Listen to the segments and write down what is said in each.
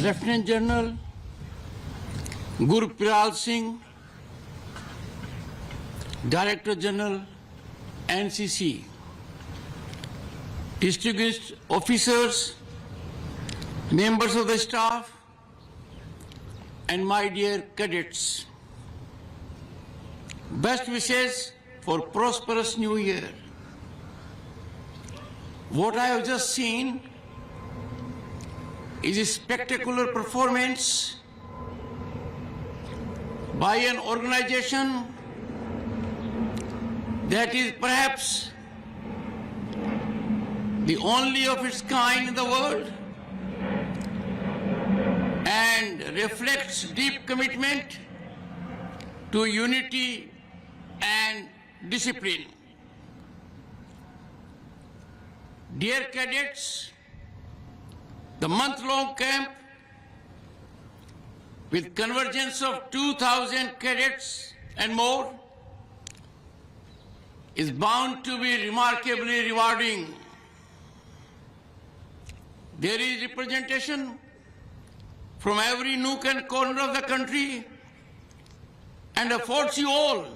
Lieutenant General Gurpral Singh, Director General NCC, distinguished officers, members of the staff, and my dear cadets. Best wishes for prosperous new year. What I have just seen is a spectacular performance by an organization that is perhaps the only of its kind in the world and reflects deep commitment to unity and discipline. Dear cadets, the month-long camp with convergence of 2,000 cadets and more is bound to be remarkably rewarding. There is representation from every nook and corner of the country and affords you all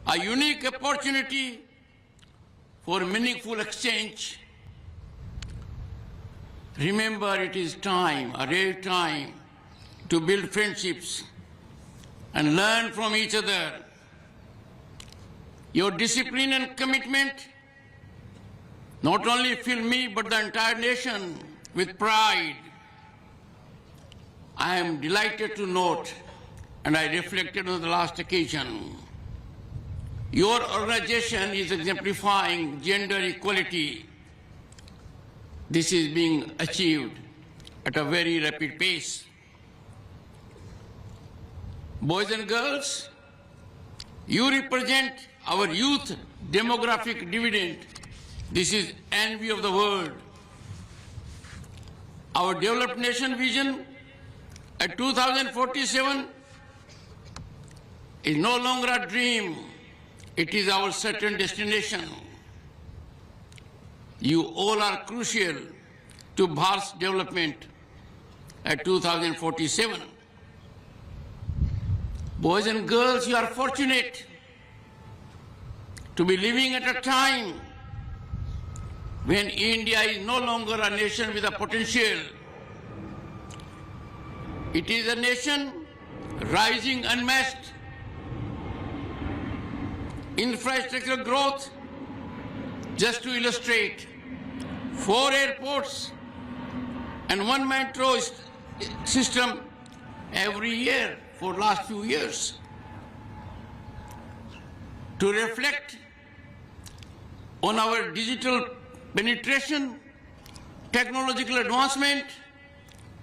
a unique opportunity for meaningful exchange. Remember, it is time, a rare time, to build friendships and learn from each other. Your discipline and commitment not only fill me but the entire nation with pride. I am delighted to note, and I reflected on the last occasion, your organization is exemplifying gender equality. This is being achieved at a very rapid pace. Boys and girls, you represent our youth demographic dividend. This is envy of the world. Our developed nation vision at 2047 is no longer a dream. It is our certain destination. You all are crucial to Bharat's development at 2047. Boys and girls, you are fortunate to be living at a time when India is no longer a nation with a potential. It is a nation rising unmatched. Infrastructural growth, just to illustrate, 4 airports and 1 metro system every year for last few years. To reflect on our digital penetration, technological advancement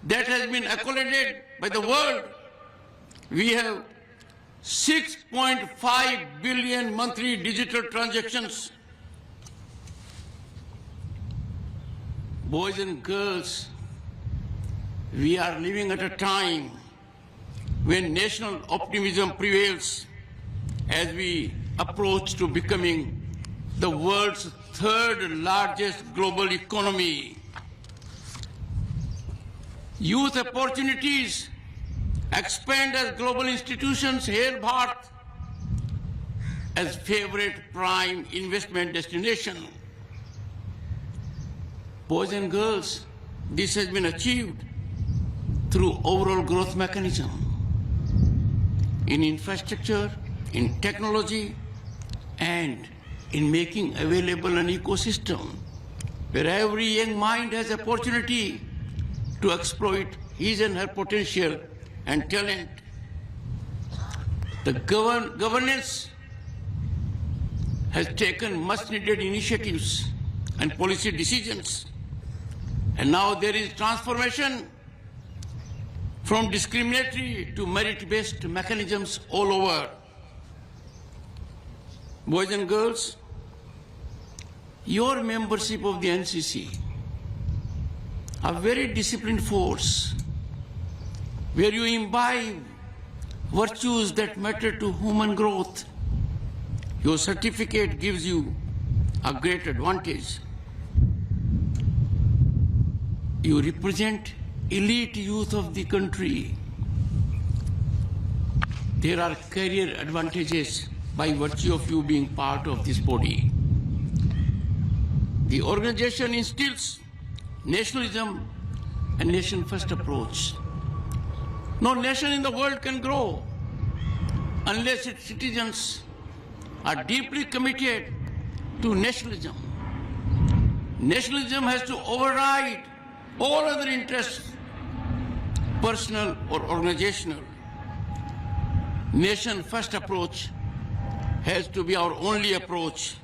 that has been accoladed by the world, we have 6.5 billion monthly digital transactions. Boys and girls, we are living at a time when national optimism prevails as we approach to becoming the world's 3rd largest global economy. Youth opportunities expand as global institutions hail Bharat as favorite prime investment destination. Boys and girls, this has been achieved through overall growth mechanism in infrastructure, in technology, and in making available an ecosystem where every young mind has opportunity to exploit his and her potential and talent. The governance has taken much needed initiatives and policy decisions. And now there is transformation from discriminatory to merit-based mechanisms all over. Boys and girls, your membership of the NCC, a very disciplined force, where you imbibe virtues that matter to human growth. Your certificate gives you a great advantage. You represent elite youth of the country. There are career advantages by virtue of you being part of this body. The organization instills nationalism and nation-first approach. No nation in the world can grow unless its citizens are deeply committed to nationalism. Nationalism has to override all other interests, personal or organizational. Nation-first approach has to be our only approach.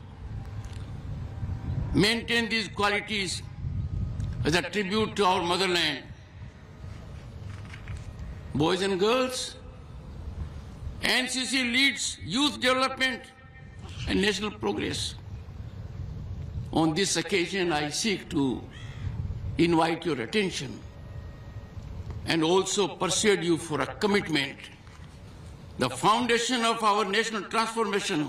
Maintain these qualities as a tribute to our motherland. Boys and girls, NCC leads youth development and national progress. On this occasion, I seek to invite your attention and also persuade you for a commitment. The foundation of our national transformation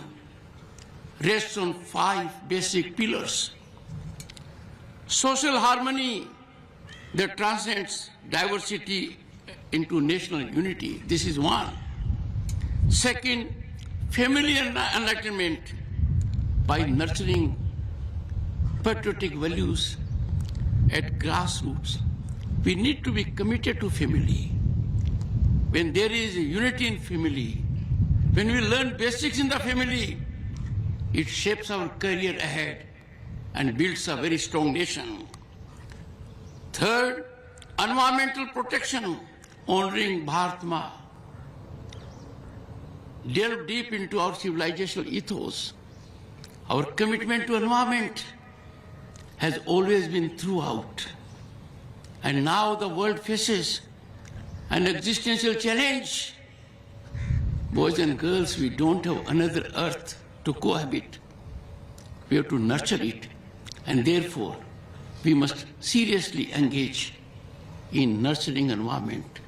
rests on 5 basic pillars. Social harmony that transcends diversity into national unity. This is one. Second, family enlightenment by nurturing patriotic values at grassroots. We need to be committed to family. When there is unity in family, when we learn basics in the family, it shapes our career ahead and builds a very strong nation. Third, environmental protection, honoring Bharat Ma. Delve deep into our civilizational ethos. Our commitment to environment has always been throughout. And now the world faces an existential challenge. Boys and girls, we don't have another earth to cohabit. We have to nurture it. And therefore, we must seriously engage in nurturing environment,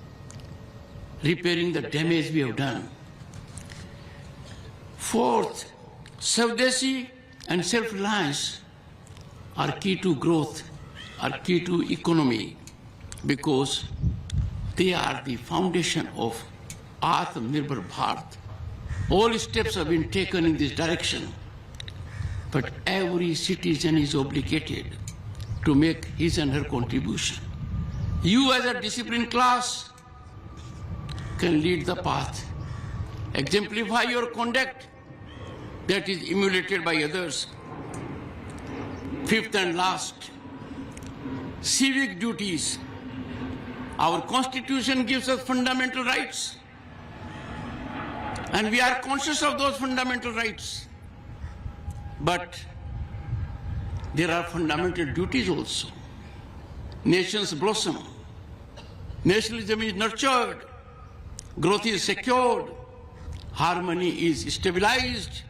repairing the damage we have done. Fourth, Swadeshi and self-reliance are key to growth, are key to economy, because they are the foundation of Atmanirbhar Bharat. All steps have been taken in this direction, but every citizen is obligated to make his and her contribution. You as a disciplined class can lead the path, exemplify your conduct that is emulated by others. Fifth and last, civic duties. Our Constitution gives us fundamental rights, and we are conscious of those fundamental rights. But there are fundamental duties also. Nations blossom. Nationalism is nurtured. Growth is secured. Harmony is stabilized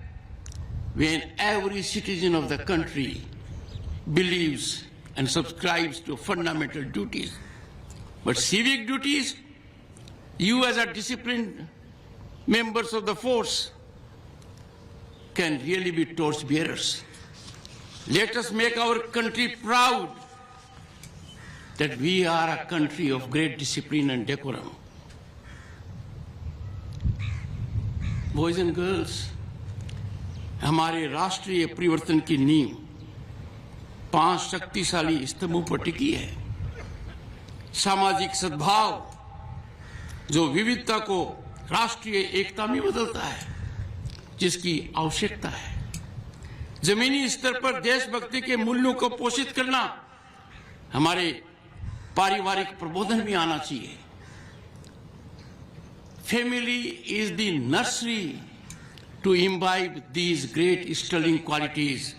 when every citizen of the country believes and subscribes to fundamental duties. But civic duties, you as a disciplined members of the force can really be torchbearers. Let us make our country proud that we are a country of great discipline and decorum. Boys and girls, हमारे राष्ट्रीय परिवर्तन की नींव 5 शक्तिशाली स्तंभों पर टिकी है। सामाजिक सद्भाव जो विविधता को राष्ट्रीय एकता में बदलता है, जिसकी आवश्यकता है। जमीनी स्तर पर देशभक्ति के मूल्यों को पोषित करना हमारे पारिवारिक प्रबोधन में आना चाहिए। Family is the nursery to imbibe these great sterling qualities.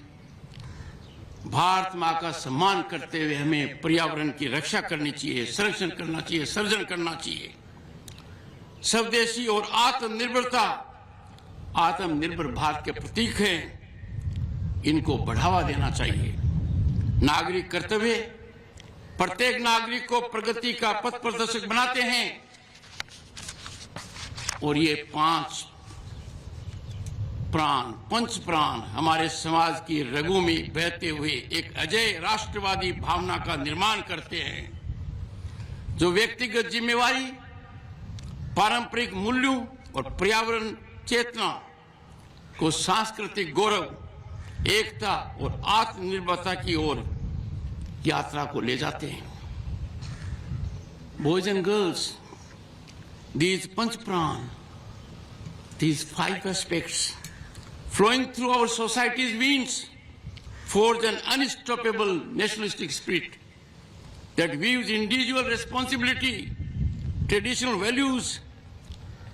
Bharat माँ का सम्मान करते हुए हमें पर्यावरण की रक्षा करनी चाहिए, संरक्षण करना चाहिए, सर्जन करना चाहिए। स्वदेशी और आत्मनिर्भरता आत्मनिर्भर भारत के प्रतीक हैं, इनको बढ़ावा देना चाहिए। नागरिक कर्तव्य प्रत्येक नागरिक को प्रगति का पथ प्रदर्शक बनाते हैं, और ये 5 प्राण, पंच प्राण हमारे समाज की रगों में बहते हुए एक अजय राष्ट्रवादी भावना का निर्माण करते हैं, जो व्यक्तिगत जिम्मेवारी, पारंपरिक मूल्यों और पर्यावरण चेतना को सांस्कृतिक गौरव, एकता और आत्मनिर्भरता की ओर यात्रा को ले जाते हैं। Boys and girls, these Panch Pran, these 5 aspects flowing through our society's veins forge an unstoppable nationalistic spirit that weaves individual responsibility, traditional values,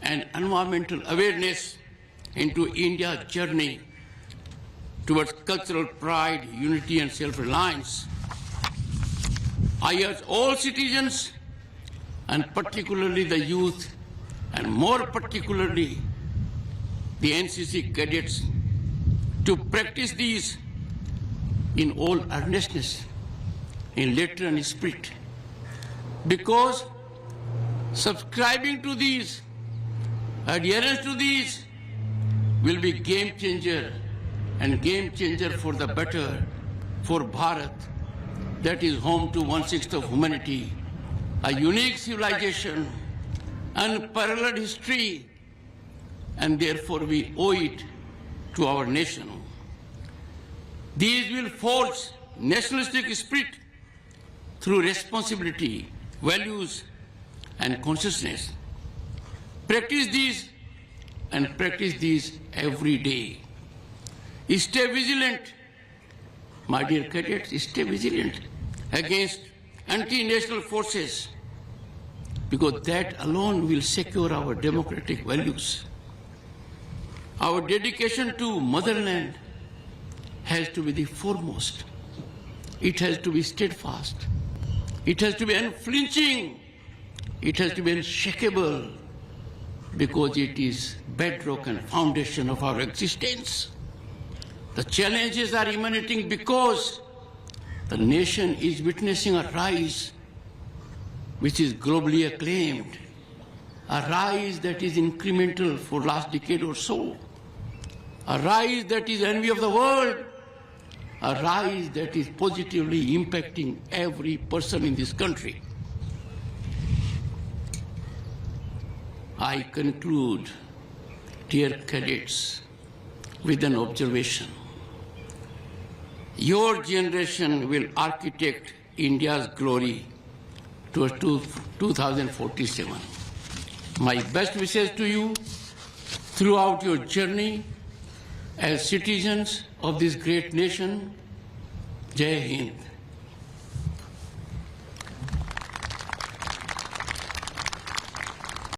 and environmental awareness into India's journey towards cultural pride, unity, and self-reliance. I urge all citizens, and particularly the youth, and more particularly the NCC cadets, to practice these in all earnestness, in letter and spirit, because subscribing to these, adherence to these, will be game changer, and game changer for the better for Bharat, that is home to 1/6 of humanity, a unique civilization, unparalleled history, and therefore we owe it to our nation. These will forge nationalistic spirit through responsibility, values, and consciousness. Practice these and practice these every day. Stay vigilant, my dear cadets, stay vigilant against anti-national forces, because that alone will secure our democratic values. Our dedication to motherland has to be the foremost. It has to be steadfast. It has to be unflinching. It has to be unshakable, because it is bedrock and foundation of our existence. The challenges are emanating because the nation is witnessing a rise which is globally acclaimed, a rise that is incremental for last decade or so, a rise that is envy of the world, a rise that is positively impacting every person in this country. I conclude, dear cadets, with an observation. Your generation will architect India's glory towards 2047. My best wishes to you throughout your journey as citizens of this great nation. Jai Hind.